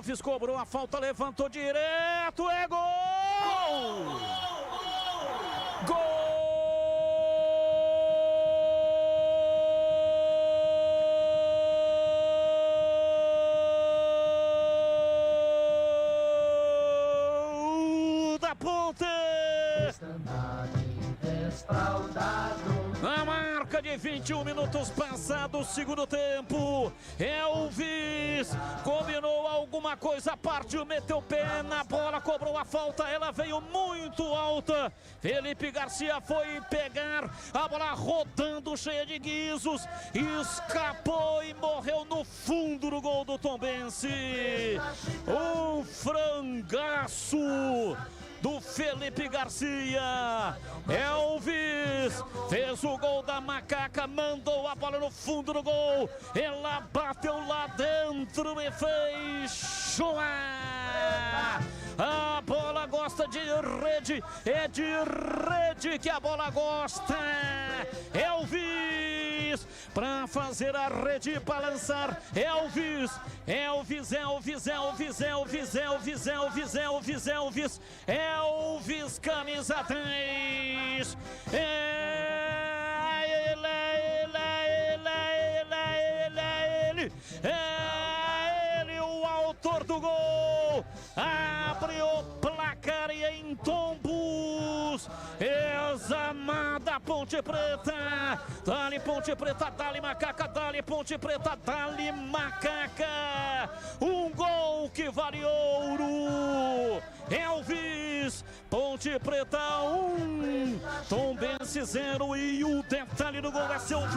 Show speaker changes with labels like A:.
A: Elvis cobrou a falta, levantou direto, é gol! Gol! Da Ponte! Na marca de 21 minutos passados, segundo tempo, Elvis combinou alguma coisa, partiu, meteu o pé na bola, cobrou a falta, ela veio muito alta. Felipe Garcia foi pegar a bola rodando, cheia de guizos, escapou e morreu no fundo do gol do Tombense. Um frangaço do Felipe Garcia. Elvis fez o gol da macaca, mandou a bola no fundo do gol, ela bateu lá dentro e fez chorar. A bola gosta de rede, é de rede que a bola gosta. Elvis para fazer a rede balançar. Elvis, Elvis, Elvis, Elvis, Elvis, Elvis, Elvis, Elvis, Elvis, Elvis, camisa 10. É ele o autor do gol. Abre o placar e em tombos, examada Ponte Preta. Dali Ponte Preta, dali macaca, dali Ponte Preta, dali macaca. Um gol que vale ouro. Elvis, Ponte Preta 1, Tombense 0 e o detalhe do gol é seu